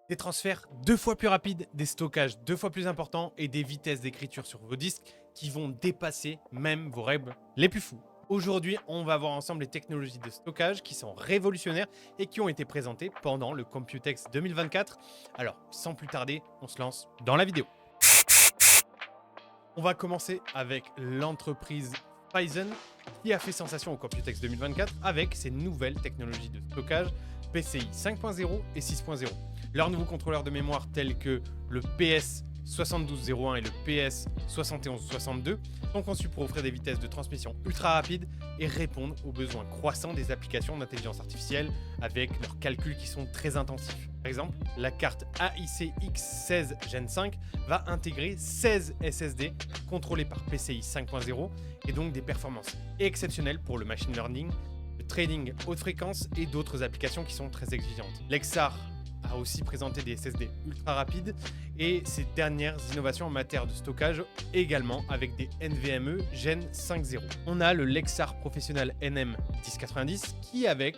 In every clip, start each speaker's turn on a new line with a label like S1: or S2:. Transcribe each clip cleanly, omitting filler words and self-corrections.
S1: Des transferts 2 fois plus rapides, des stockages 2 fois plus importants et des vitesses d'écriture sur vos disques qui vont dépasser même vos rêves les plus fous. Aujourd'hui, on va voir ensemble les technologies de stockage qui sont révolutionnaires et qui ont été présentées pendant le Computex 2024. Alors, sans plus tarder, on se lance dans la vidéo. On va commencer avec l'entreprise Phison qui a fait sensation au Computex 2024 avec ses nouvelles technologies de stockage PCI 5.0 et 6.0. Leurs nouveaux contrôleurs de mémoire tels que le PS7201 et le PS7162 sont conçus pour offrir des vitesses de transmission ultra rapides et répondre aux besoins croissants des applications d'intelligence artificielle avec leurs calculs qui sont très intensifs. Par exemple, la carte AIC X16 Gen 5 va intégrer 16 SSD contrôlés par PCI 5.0 et donc des performances exceptionnelles pour le machine learning, le trading haute fréquence et d'autres applications qui sont très exigeantes. Lexar a aussi présenté des SSD ultra rapides et ses dernières innovations en matière de stockage également avec des NVMe Gen 5.0. On a le Lexar Professional NM1090 qui, avec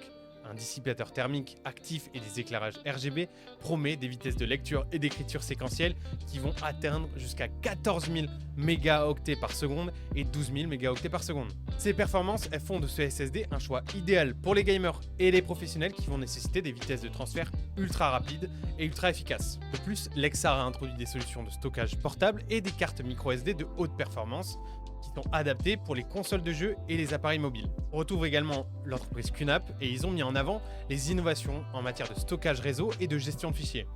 S1: un dissipateur thermique actif et des éclairages RGB, promet des vitesses de lecture et d'écriture séquentielles qui vont atteindre jusqu'à 14 000 mégaoctets par seconde et 12 000 mégaoctets par seconde. Ces performances, elles font de ce SSD un choix idéal pour les gamers et les professionnels qui vont nécessiter des vitesses de transfert ultra rapides et ultra efficaces. De plus, Lexar a introduit des solutions de stockage portable et des cartes micro SD de haute performance qui sont adaptés pour les consoles de jeux et les appareils mobiles. On retrouve également l'entreprise QNAP et ils ont mis en avant les innovations en matière de stockage réseau et de gestion de fichiers.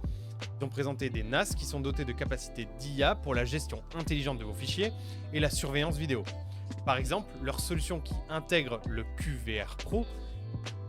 S1: Ils ont présenté des NAS qui sont dotés de capacités d'IA pour la gestion intelligente de vos fichiers et la surveillance vidéo. Par exemple, leurs solutions qui intègrent le QVR Pro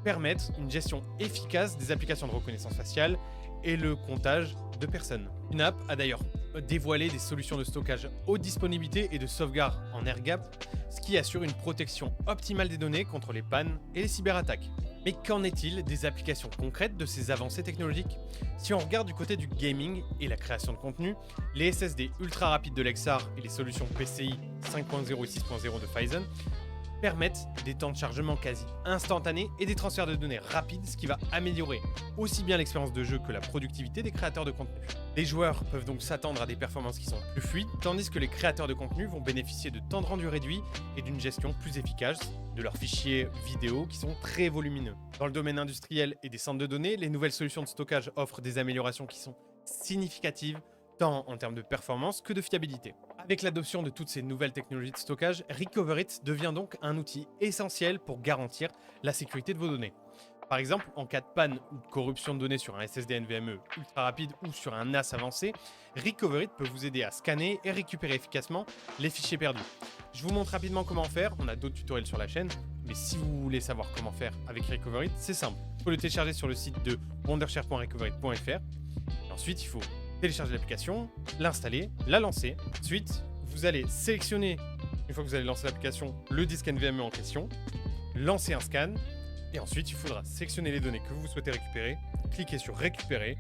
S1: permettent une gestion efficace des applications de reconnaissance faciale et le comptage de personnes. QNAP a d'ailleurs dévoilé des solutions de stockage haute disponibilité et de sauvegarde en air-gap, ce qui assure une protection optimale des données contre les pannes et les cyberattaques. Mais qu'en est-il des applications concrètes de ces avancées technologiques? Si on regarde du côté du gaming et la création de contenu, les SSD ultra rapides de Lexar et les solutions PCI 5.0 et 6.0 de Phison permettent des temps de chargement quasi instantanés et des transferts de données rapides, ce qui va améliorer aussi bien l'expérience de jeu que la productivité des créateurs de contenu. Les joueurs peuvent donc s'attendre à des performances qui sont plus fluides, tandis que les créateurs de contenu vont bénéficier de temps de rendu réduit et d'une gestion plus efficace de leurs fichiers vidéo qui sont très volumineux. Dans le domaine industriel et des centres de données, les nouvelles solutions de stockage offrent des améliorations qui sont significatives, tant en termes de performance que de fiabilité. Avec l'adoption de toutes ces nouvelles technologies de stockage, Recoverit devient donc un outil essentiel pour garantir la sécurité de vos données. Par exemple, en cas de panne ou de corruption de données sur un SSD NVMe ultra rapide ou sur un NAS avancé, Recoverit peut vous aider à scanner et récupérer efficacement les fichiers perdus. Je vous montre rapidement comment faire, on a d'autres tutoriels sur la chaîne, mais si vous voulez savoir comment faire avec Recoverit, c'est simple. Il faut le télécharger sur le site de wondershare.recoverit.fr. Ensuite, il faut télécharger l'application, l'installer, la lancer. Ensuite, vous allez sélectionner, une fois que vous allez lancer l'application, le disque NVMe en question, lancer un scan, et ensuite il faudra sélectionner les données que vous souhaitez récupérer, cliquer sur récupérer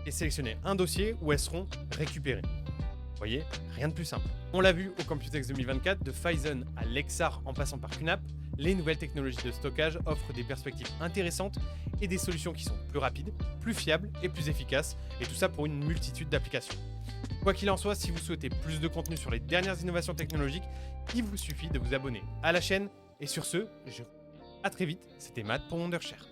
S1: et sélectionner un dossier où elles seront récupérées. Vous voyez, rien de plus simple. On l'a vu au Computex 2024, de Phison à Lexar en passant par QNAP, les nouvelles technologies de stockage offrent des perspectives intéressantes et des solutions qui sont plus rapides, plus fiables et plus efficaces, et tout ça pour une multitude d'applications. Quoi qu'il en soit, si vous souhaitez plus de contenu sur les dernières innovations technologiques, il vous suffit de vous abonner à la chaîne. Et sur ce, à très vite, c'était Matt pour Wondershare.